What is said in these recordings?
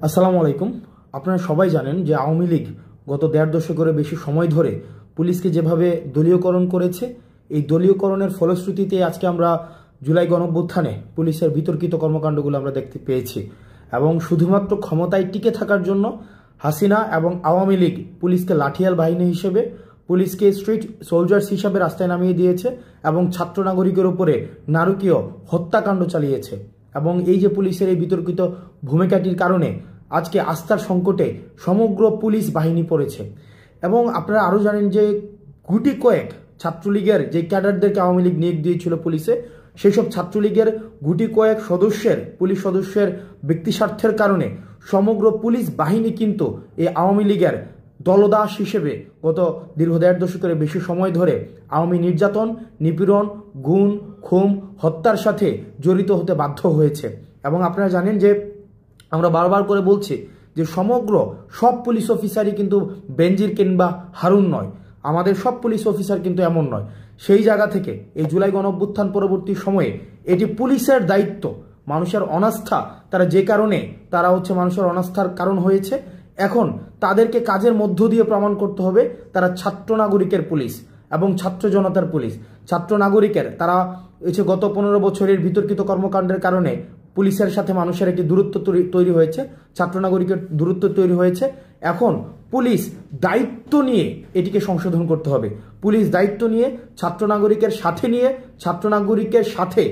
আসসালামু আলাইকুম। আপনারা সবাই জানেন যে আওয়ামী লীগ গত দেড় দশকের বেশি সময় ধরে পুলিশকে যেভাবে দলীয়করণ করেছে, এই দলীয়করণের ফলশ্রুতিতে আজকে আমরা জুলাই গণঅভ্যুত্থানে পুলিশের বিতর্কিত কর্মকাণ্ডগুলো আমরা দেখতে পেয়েছি। এবং শুধুমাত্র ক্ষমতায় টিকে থাকার জন্য হাসিনা এবং আওয়ামী লীগ পুলিশকে লাঠিয়াল বাহিনী হিসেবে, পুলিশকে স্ট্রিট সোলজার্স হিসাবে রাস্তায় নামিয়ে দিয়েছে এবং ছাত্র নাগরিকের উপরে নারকীয় হত্যাকাণ্ড চালিয়েছে। এবং এই যে পুলিশের এই বিতর্কিত ভূমিকাটির কারণে আজকে আস্থার সংকটে সমগ্র পুলিশ বাহিনী পড়েছে। এবং আপনারা আরও জানেন যে গুটি কয়েক ছাত্রলীগের যে ক্যাডারদেরকে আওয়ামী লীগ নিয়োগ দিয়েছিল পুলিশে, সেই সব ছাত্রলীগের গুটি কয়েক পুলিশ সদস্যের ব্যক্তিস্বার্থের কারণে সমগ্র পুলিশ বাহিনী কিন্তু এই আওয়ামী লীগের দলদাস হিসেবে গত দীর্ঘ দেড় দশকের বেশি সময় ধরে আওয়ামী নির্যাতন, নিপীড়ন, গুম, খুন, হত্যার সাথে জড়িত হতে বাধ্য হয়েছে। এবং আপনারা জানেন যে আমরা বারবার করে বলছি যে সব পুলিশ অফিসারই কিন্তু বেনজির কিংবা হারুন নয়, আমাদের সব পুলিশ অফিসার কিন্তু এমন নয়। সেই জায়গা থেকে এই জুলাই গণঅভ্যুত্থান পরবর্তী সময়ে এটি পুলিশের দায়িত্ব। মানুষের অনাস্থা তারা মানুষের অনাস্থার কারণ হয়েছে। এখন তাদেরকে কাজের মধ্য দিয়ে প্রমাণ করতে হবে তারা ছাত্র নাগরিকের পুলিশ এবং ছাত্র জনতার পুলিশ। ছাত্র নাগরিকের তারা গত 15 বছরের বিতর্কিত কর্মকাণ্ডের কারণে পুলিশের সাথে মানুষের একটি দূরত্ব তৈরি হয়েছে, ছাত্র নাগরিকের দূরত্ব তৈরি হয়েছে। এখন পুলিশ দায়িত্ব নিয়ে এটিকে সংশোধন করতে হবে। পুলিশ দায়িত্ব নিয়ে ছাত্র নাগরিকের সাথে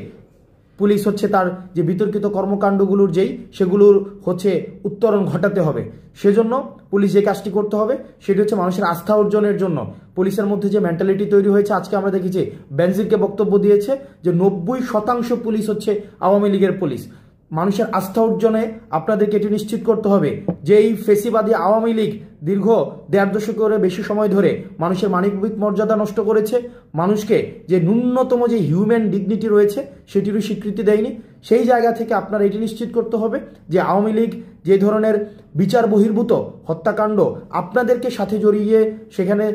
পুলিশ তার যে বিতর্কিত কর্মকাণ্ডগুলোর সেগুলোর উত্তরণ ঘটাতে হবে। সেজন্য পুলিশ যে কাজটি করতে হবে সেটি মানুষের আস্থা অর্জনের জন্য পুলিশের মধ্যে যে মেন্টালিটি তৈরি হয়েছে। আজকে আমরা দেখেছি বেনজিরকে বক্তব্য দিয়েছে যে 90% পুলিশ আওয়ামী লীগের পুলিশ। মানুষের আস্থা অর্জনে আপনাদেরকে এটি নিশ্চিত করতে হবে যে এই ফেসিবাদী আওয়ামী লীগ দীর্ঘ দেড় দশকের বেশি সময় ধরে মানুষের মানবিক মর্যাদা নষ্ট করেছে, মানুষকে যে ন্যূনতম যে হিউম্যান ডিগনিটি রয়েছে সেটিরও স্বীকৃতি দেয়নি। সেই জায়গা থেকে আপনারা এটি নিশ্চিত করতে হবে যে আওয়ামী লীগ যে ধরনের বিচার বহির্ভূত হত্যাকাণ্ড আপনাদেরকে সাথে জড়িয়ে সেখানে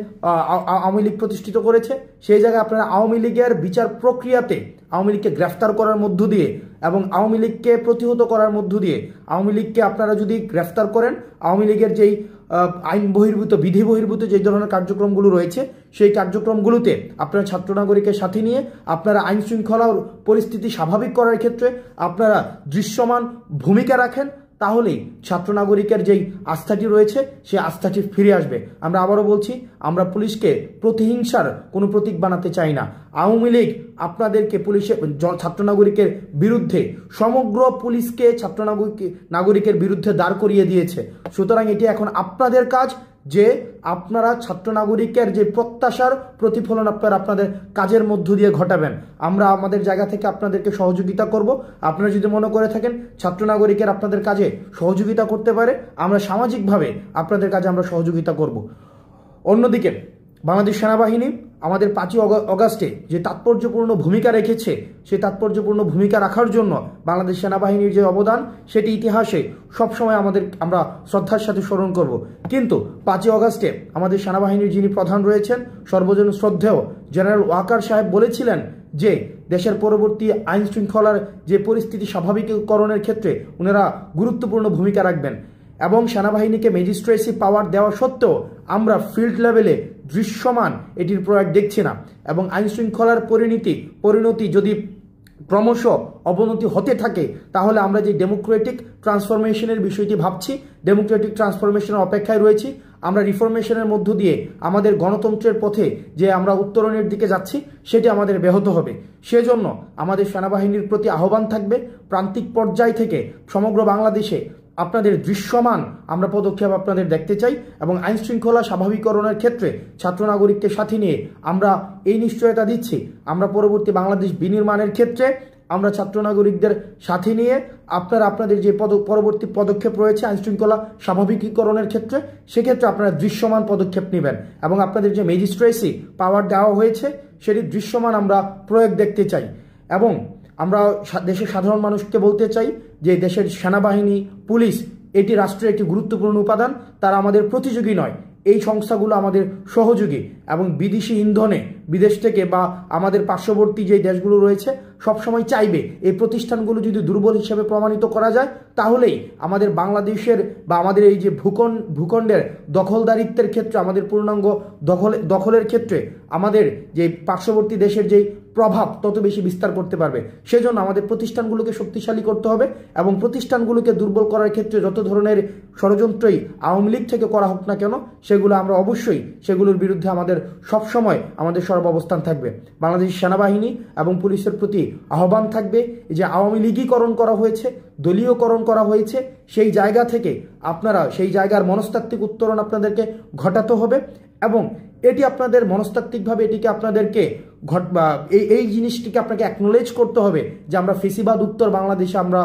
আওয়ামী লীগ প্রতিষ্ঠিত করেছে, সেই জায়গায় আপনারা আওয়ামী লীগের বিচার প্রক্রিয়াতে আওয়ামী লীগকে গ্রেফতার করার মধ্য দিয়ে এবং আওয়ামী লীগকে প্রতিহত করার মধ্য দিয়ে আওয়ামী লীগকে আপনারা যদি গ্রেফতার করেন, আওয়ামী লীগের যেই আইন বহির্ভূত বিধি বহির্ভূত যে ধরনের কার্যক্রমগুলো রয়েছে সেই কার্যক্রমগুলোতে আপনারা ছাত্র নাগরিকের সাথে নিয়ে আপনারা আইন শৃঙ্খলা পরিস্থিতি স্বাভাবিক করার ক্ষেত্রে আপনারা দৃশ্যমান ভূমিকা রাখেন, তাহলেই ছাত্র নাগরিকের যেই আস্থাটি রয়েছে সেই আস্থাটি ফিরে আসবে। আমরা আবারও বলছি, আমরা পুলিশকে প্রতিহিংসার কোনো প্রতীক বানাতে চাই না। আওয়ামী লীগ আপনাদেরকে ছাত্র নাগরিকের বিরুদ্ধে সমগ্র পুলিশকে ছাত্র নাগরিকের বিরুদ্ধে দাঁড় করিয়ে দিয়েছে। সুতরাং এটি এখন আপনাদের কাজ যে আপনারা ছাত্র নাগরিকের যে প্রত্যাশার প্রতিফলন আপনাদের কাজের মধ্য দিয়ে ঘটাবেন। আমরা আমাদের জায়গা থেকে আপনাদেরকে সহযোগিতা করব। আপনারা যদি মনে করে থাকেন ছাত্র নাগরিকের আপনাদের কাজে সহযোগিতা করতে পারে, আমরা সামাজিকভাবে আপনাদের কাজে আমরা সহযোগিতা করব। অন্যদিকে বাংলাদেশ সেনাবাহিনী আমাদের 5ই অগাস্টে যে তাৎপর্যপূর্ণ ভূমিকা রেখেছে, সেই তাৎপর্যপূর্ণ ভূমিকা রাখার জন্য বাংলাদেশ সেনাবাহিনীর যে অবদান সেটি ইতিহাসে সবসময় আমরা শ্রদ্ধার সাথে স্মরণ করব। কিন্তু 5ই অগাস্টে আমাদের সেনাবাহিনীর যিনি প্রধান রয়েছেন সর্বজন শ্রদ্ধেয় জেনারেল ওয়াকার সাহেব বলেছিলেন যে দেশের পরবর্তী আইন শৃঙ্খলার যে পরিস্থিতি স্বাভাবিকীকরণের ক্ষেত্রে ওনারা গুরুত্বপূর্ণ ভূমিকা রাখবেন। এবং সেনাবাহিনীকে ম্যাজিস্ট্রেসি পাওয়ার দেওয়া সত্ত্বেও আমরা ফিল্ড লেভেলে দৃশ্যমান এটির প্রয়োগ দেখছি না। এবং আইন শৃঙ্খলার পরিণতি যদি ক্রমশ অবনতি হতে থাকে তাহলে আমরা যে ডেমোক্রেটিক ট্রান্সফরমেশনের বিষয়টি ভাবছি, ডেমোক্রেটিক ট্রান্সফরমেশনের অপেক্ষায় রয়েছি। আমরা রিফরমেশনের মধ্য দিয়ে আমাদের গণতন্ত্রের পথে যে আমরা উত্তরণের দিকে যাচ্ছি সেটি আমাদের ব্যাহত হবে। সেজন্য আমাদের সেনাবাহিনীর প্রতি আহ্বান থাকবে প্রান্তিক পর্যায় থেকে সমগ্র বাংলাদেশে আপনাদের দৃশ্যমান আমরা পদক্ষেপ আপনাদের দেখতে চাই। এবং আইন শৃঙ্খলা স্বাভাবিকীকরণের ক্ষেত্রে ছাত্র নাগরিককে সাথে নিয়ে আমরা এই নিশ্চয়তা দিচ্ছি, আমরা পরবর্তী বাংলাদেশ বিনির্মাণের ক্ষেত্রে আমরা ছাত্র নাগরিকদের সাথে নিয়ে আপনাদের যে পরবর্তী পদক্ষেপ রয়েছে আইন শৃঙ্খলা স্বাভাবিকীকরণের ক্ষেত্রে, সেক্ষেত্রে আপনারা দৃশ্যমান পদক্ষেপ নেবেন। এবং আপনাদের যে ম্যাজিস্ট্রেসি পাওয়ার দেওয়া হয়েছে সেটি দৃশ্যমান আমরা প্রয়োগ দেখতে চাই। এবং আমরা দেশের সাধারণ মানুষকে বলতে চাই যে দেশের সেনাবাহিনী, পুলিশ এটি রাষ্ট্রের একটি গুরুত্বপূর্ণ উপাদান, তারা আমাদের প্রতিযোগী নয়। এই সংস্থাগুলো আমাদের সহযোগী এবং বিদেশি ইন্ধনে বিদেশ থেকে বা আমাদের পার্শ্ববর্তী যে দেশগুলো রয়েছে সবসময় চাইবে এই প্রতিষ্ঠানগুলো যদি দুর্বল হিসেবে প্রমাণিত করা যায়, তাহলেই আমাদের বাংলাদেশের বা আমাদের এই যে ভূখণ্ডের দখলদারিত্বের ক্ষেত্রে, আমাদের পূর্ণাঙ্গ দখলের ক্ষেত্রে আমাদের যে পার্শ্ববর্তী দেশের যেই প্রভাব তত বেশি বিস্তার করতে পারবে। সেজন্য আমাদের প্রতিষ্ঠানগুলোকে শক্তিশালী করতে হবে এবং প্রতিষ্ঠানগুলোকে দুর্বল করার ক্ষেত্রে যত ধরনের ষড়যন্ত্রই আওয়ামী লীগ থেকে করা হোক না কেন, সেগুলো আমরা অবশ্যই সেগুলোর বিরুদ্ধে আমাদের সবসময় আমাদের সর্বাবস্থান থাকবে। বাংলাদেশ সেনাবাহিনী এবং পুলিশের প্রতি আহ্বান থাকবে যে আওয়ামী লীগীকরণ করা হয়েছে, দলীয়করণ করা হয়েছে, সেই জায়গা থেকে আপনারা সেই জায়গার মনস্তাত্ত্বিক উত্তরণ আপনাদেরকে ঘটাতে হবে এবং এটি আপনাদের মনস্তাত্ত্বিকভাবে এটিকে আপনাদেরকে এই জিনিসটিকে আপনাকে অ্যাকনোলেজ করতে হবে যে আমরা ফেসিবাদ উত্তর বাংলাদেশে আমরা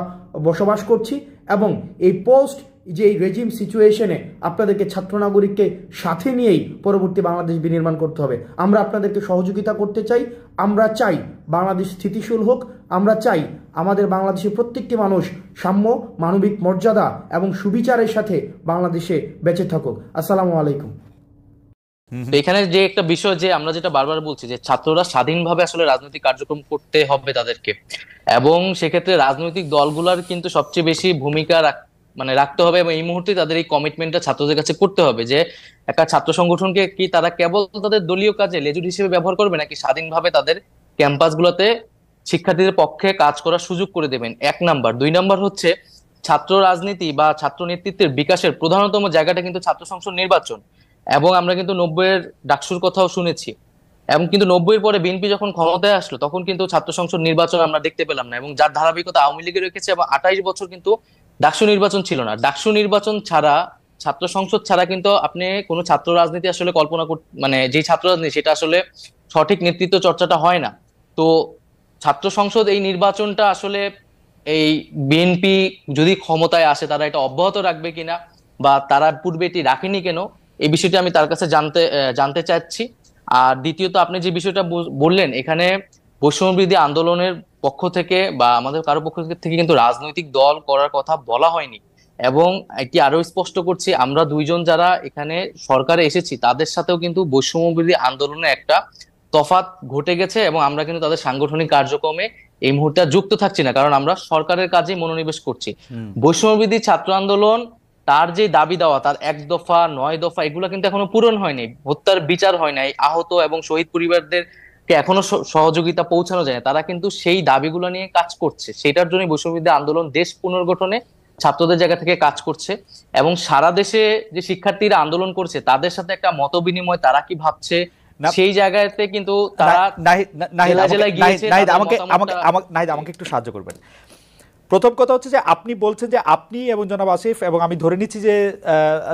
বসবাস করছি এবং এই পোস্ট যে এই রেজিম সিচুয়েশনে আপনাদেরকে ছাত্র নাগরিককে সাথে নিয়েই পরবর্তী বাংলাদেশ বিনির্মাণ করতে হবে। আমরা আপনাদেরকে সহযোগিতা করতে চাই। আমরা চাই বাংলাদেশ স্থিতিশীল হোক। আমরা চাই আমাদের বাংলাদেশের প্রত্যেকটি মানুষ সাম্য, মানবিক মর্যাদা এবং সুবিচারের সাথে বাংলাদেশে বেঁচে থাকুক। আসসালামু আলাইকুম। এখানে যে একটা বিষয় যে আমরা যেটা বারবার বলছি যে ছাত্ররা স্বাধীনভাবে আসলে রাজনৈতিক কার্যক্রম করতে হবে তাদেরকে, এবং সেক্ষেত্রে রাজনৈতিক দলগুলোর কিন্তু সবচেয়ে বেশি ভূমিকা রাখতে হবে এবং এই মুহূর্তে তাদের এই কমিটমেন্টটা ছাত্রদের কাছে করতে হবে যে একটা ছাত্র সংগঠনকে কি তারা কেবল তাদের দলীয় কাজে লেজুর হিসেবে ব্যবহার করবে নাকি স্বাধীনভাবে তাদের ক্যাম্পাসগুলোতে শিক্ষার্থীদের পক্ষে কাজ করার সুযোগ করে দেবেন, 1 নাম্বার। 2 নাম্বার হচ্ছে ছাত্র রাজনীতি বা ছাত্র নেতৃত্বের বিকাশের প্রধানতম জায়গাটা কিন্তু ছাত্র সংসদ নির্বাচন, এবং আমরা কিন্তু 90-এর ডাকসুর কথাও শুনেছি, এবং কিন্তু 90-এর পরে বিএনপি যখন ক্ষমতায় আসলো তখন কিন্তু ছাত্র সংসদ নির্বাচন আমরা দেখতে পেলাম না, এবং যার ধারাবাহিকতা আওয়ামী লীগে রেখেছে, এবং 28 বছর কিন্তু ডাকসু নির্বাচন ছিল না। ডাকসু নির্বাচন ছাড়া, ছাত্র সংসদ ছাড়া কিন্তু আপনি কোনো ছাত্র রাজনীতি আসলে কল্পনা যে ছাত্র রাজনীতি সেটা আসলে সঠিক নেতৃত্ব চর্চাটা হয় না। তো ছাত্র সংসদ এই নির্বাচনটা আসলে এই বিএনপি যদি ক্ষমতায় আসে তারা এটা অব্যাহত রাখবে কিনা বা তারা পূর্বে এটি রাখেনি কেন, এই বিষয়টি আমি তার কাছে জানতে চাচ্ছি। আর দ্বিতীয়ত আপনি যে বিষয়টা বললেন, এখানে বৈষম্যবিরোধী আন্দোলনের পক্ষ থেকে বা আমাদের কারো পক্ষ থেকে কিন্তু রাজনৈতিক দল করার কথা বলা হয়নি, এবং এটি আরো স্পষ্ট করছি, আমরা দুইজন যারা এখানে সরকারে এসেছি তাদের সাথেও কিন্তু বৈষম্যবিরোধী আন্দোলনে একটা তফাৎ ঘটে গেছে, এবং আমরা কিন্তু তাদের সাংগঠনিক কার্যক্রমে এই মুহূর্তে যুক্ত থাকছি না, কারণ আমরা সরকারের কাজে মনোনিবেশ করছি। বৈষম্যবিরোধী ছাত্র আন্দোলন তার যে দাবি দেওয়া, তার 1 দফা 9 দফা এগুলো কিন্তু এখনো পূরণ হয়নি, হত্যার বিচার হয় নাই, আহত এবং শহীদ পরিবারদেরকে এখনো সহযোগিতা পৌঁছানো যায় না, তারা কিন্তু সেই দাবিগুলো নিয়ে কাজ করছে। সেটার জন্য বৈষম্যবিরোধী আন্দোলন দেশ পুনর্গঠনে ছাত্রদের জায়গা থেকে কাজ করছে, এবং সারা দেশে যে শিক্ষার্থীরা আন্দোলন করছে তাদের সাথে একটা মত বিনিময়, তারা কি ভাবছে সেই জায়গাতে কিন্তু তারা আমাকে একটু সাহায্য করবেন। প্রথম কথা হচ্ছে যে আপনি বলছেন যে আপনি এবং জনাব আসিফ এবং আমি ধরে নিচ্ছি যে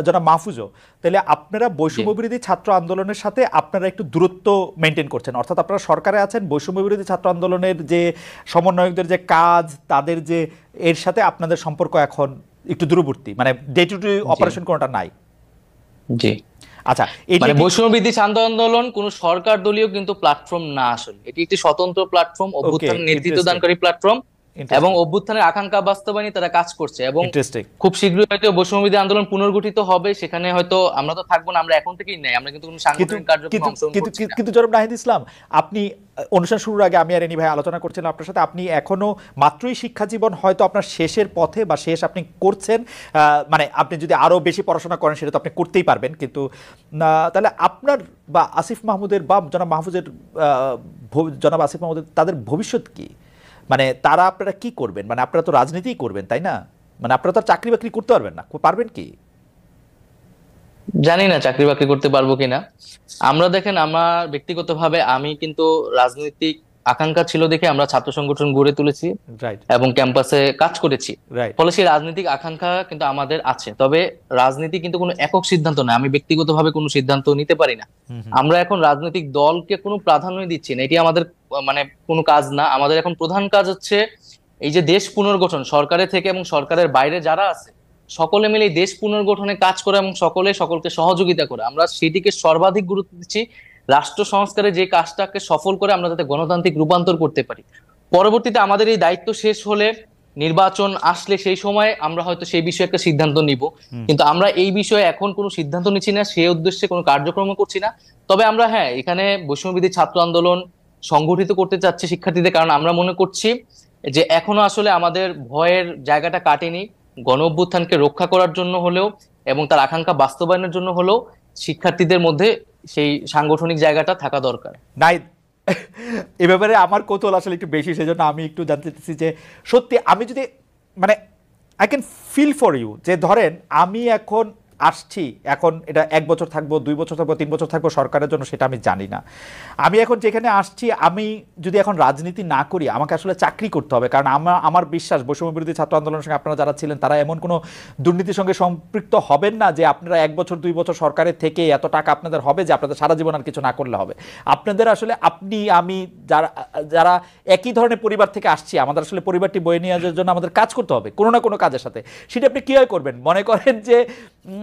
জনাব মাহফুজও, তাহলে আপনারা বৈষম্য বিরোধী ছাত্র আন্দোলনের সাথে আপনারা একটু দূরত্ব মেনটেন করছেন, অর্থাৎ আপনারা সরকারে আছেন, বৈষম্য বিরোধী ছাত্র আন্দোলনের যে সমন্বয়কদের যে কাজ, তাদের যে এর সাথে আপনাদের সম্পর্ক এখন একটু দূরবর্তী, মানে ডে টু ডে অপারেশন কোনটা নাই। জি আচ্ছা, বৈষম্যবিরোধী ছাত্র আন্দোলন কোন সরকার দলীয় কিন্তু প্ল্যাটফর্ম না, আসলে এটি একটি স্বতন্ত্র প্ল্যাটফর্ম, অভ্যুত্থান নেতৃত্বদানকারী প্ল্যাটফর্ম, এবং অভ্যুত্থানের আকাঙ্ক্ষা বাস্তবায়নে তারা কাজ করছে, এবং খুব শীঘ্রই হয়তো বৈষম্যবিরোধী আন্দোলন পুনর্গঠিত হবে, সেখানে হয়তো আমরা তো থাকবো না, আমরা এখন থেকেই নাই, আমরা কিন্তু কোনো সাংগঠনিক কার্যক্রমে অংশগ্রহণ করছি না। কিন্তু জনাব নাহিদ ইসলাম, আপনি অনুষ্ঠান শুরুর আগে আমি আর এনি ভাই আলোচনা করছিলাম আপনার সাথে, আপনি এখনো মাত্রই শিক্ষা জীবন হয়তো আপনার শেষের পথে বা শেষ আপনি করছেন, মানে আপনি যদি আরো বেশি পড়াশোনা করেন সেটা তো আপনি করতেই পারবেন, কিন্তু তাহলে আপনার বা আসিফ মাহমুদের বা জনাব মাহফুজের, জনাব আসিফ মাহমুদের তাদের ভবিষ্যৎ কি? মানে তারা আপনারা কি করবেন? মানে আপনারা তো রাজনীতিই করবেন তাই না? মানে আপনারা তো চাকরি বাকরি করতে পারবেন না, পারবেন কি জানি না, চাকরি বাকরি করতে পারবো কিনা। আমরা দেখেন, আমার ব্যক্তিগতভাবে আমি কিন্তু রাজনৈতিক আকাঙ্ক্ষা ছিল দেখে আমরা ছাত্র সংগঠন গড়ে তুলেছি এবং ক্যাম্পাসে কাজ করেছি, ফলে সেই রাজনৈতিক আকাঙ্ক্ষা কিন্তু আমাদের আছে। তবে রাজনীতি কিন্তু কোনো একক সিদ্ধান্ত নয়, আমি ব্যক্তিগতভাবে কোনো সিদ্ধান্ত নিতে পারি না। আমরা এখন রাজনৈতিক দলকে কোনো প্রাধান্য দিচ্ছি না, এটি আমাদের কোনো কাজ না। আমাদের এখন প্রধান কাজ হচ্ছে এই যে দেশ পুনর্গঠন, সরকারের থেকে এবং সরকারের বাইরে যারা আছে সকলে মিলে দেশ পুনর্গঠনে কাজ করে এবং সকলকে সহযোগিতা করে, আমরা সেটিকে সর্বাধিক গুরুত্ব দিচ্ছি। রাষ্ট্র সংস্কারে যে কাজটাকে সফল করে আমরা যাতে গণতান্ত্রিক রূপান্তর করতে পারি। পরবর্তীতে আমাদের এই দায়িত্ব শেষ হলে, নির্বাচন আসলে সেই সময় আমরা হয়তো সেই বিষয়ে একটা সিদ্ধান্ত নিব, কিন্তু আমরা এই বিষয়ে এখন কোনো সিদ্ধান্ত নিচ্ছি না, সেই উদ্দেশ্যে কোনো কার্যক্রম করছি না। তবে আমরা এখানে বৈষম্যবিরোধী ছাত্র আন্দোলন সংগঠিত করতে চাচ্ছি শিক্ষার্থীদের, কারণ আমরা মনে করছি যে এখনো আসলে আমাদের ভয়ের জায়গাটা কাটেনি। গণ অভ্যুত্থানকে রক্ষা করার জন্য হলেও এবং তার আকাঙ্ক্ষা বাস্তবায়নের জন্য হলেও শিক্ষার্থীদের মধ্যে সেই সাংগঠনিক জায়গাটা থাকা দরকার। নাই, এ ব্যাপারে আমার কৌতূহল আসলে একটু বেশি, সেজন্য আমি একটু জানতে চাচ্ছি যে সত্যি আমি যদি মানে I can feel for you, যে ধরেন আমি এখন আসছি, এখন এটা 1 বছর থাকবো, 2 বছর থাকবো, 3 বছর থাকবো সরকারের জন্য, সেটা আমি জানি না। আমি এখন যেখানে আসছি, আমি যদি এখন রাজনীতি না করি, আমাকে আসলে চাকরি করতে হবে, কারণ আমার বিশ্বাস বৈষম্য বিরোধী ছাত্র আন্দোলনের সঙ্গে আপনারা যারা ছিলেন তারা এমন কোনো দুর্নীতির সঙ্গে সম্পৃক্ত হবেন না যে আপনারা 1 বছর 2 বছর সরকারের থেকে এত টাকা আপনাদের হবে যে আপনাদের সারা জীবন আর কিছু না করলে হবে। আপনাদের আসলে আপনি আমি যারা একই ধরনের পরিবার থেকে আসছি, আমাদের আসলে পরিবারটি বয়ে নিয়ে যাওয়ার জন্য আমাদের কাজ করতে হবে কোনো না কোনো কাজের সাথে। সেটা আপনি কীভাবে করবেন মনে করেন যে,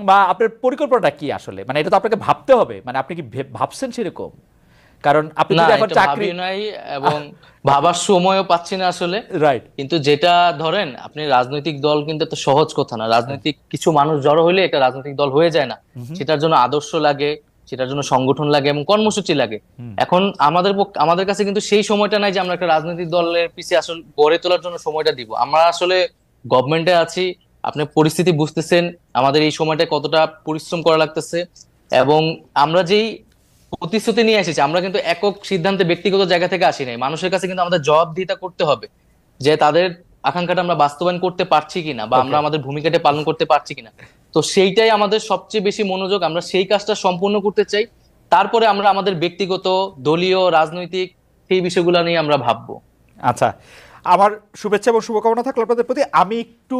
বা আপনার পরিকল্পনাটা কি আসলে, মানে এটা তো আপনাকে ভাবতে হবে, মানে আপনি কি ভাবছেন সেরকম? কারণ আপনি যদি এখন চাকরি নাই এবং ভাবার সময়ও পাচ্ছি না আসলে, রাইট। কিন্তু যেটা ধরেন আপনি রাজনৈতিক দল কিন্তু এত সহজ কথা না। রাজনৈতিক কিছু মানুষ জড়ো হইলে এটা রাজনৈতিক দল হয়ে যায় না। সেটার জন্য আদর্শ লাগে, সেটার জন্য সংগঠন লাগে এবং কর্মসূচি লাগে। এখন আমাদের কাছে কিন্তু সেই সময়টা নাই যে আমরা একটা রাজনৈতিক দলের পিছিয়ে আসলে গড়ে তোলার জন্য সময়টা দিব। আমরা আসলে গভর্নমেন্টে আছি, আপনি পরিস্থিতি বুঝতেছেন আমাদের এই সময়টা কতটা পরিশ্রম করা লাগতেছে, এবং আমরা যেই প্রতিশ্রুতি নিয়ে এসেছি, আমরা কিন্তু একক সিদ্ধান্তে ব্যক্তিগত জায়গা থেকে আসি নাই। মানুষের কাছে কিন্তু আমাদের জবাবদিহিতা করতে হবে যে তাদের আকাঙ্ক্ষাটা আমরা বাস্তবায়ন করতে পারছি কিনা, বা আমরা আমাদের ভূমিকাটা পালন করতে পারছি কিনা। তো সেইটাই আমাদের সবচেয়ে বেশি মনোযোগ, আমরা সেই কাজটা সম্পূর্ণ করতে চাই। তারপরে আমরা আমাদের ব্যক্তিগত, দলীয়, রাজনৈতিক সেই বিষয়গুলো নিয়ে আমরা ভাববো। আচ্ছা, আমার শুভেচ্ছা এবং শুভকামনা থাকলো আপনাদের প্রতি। আমি একটু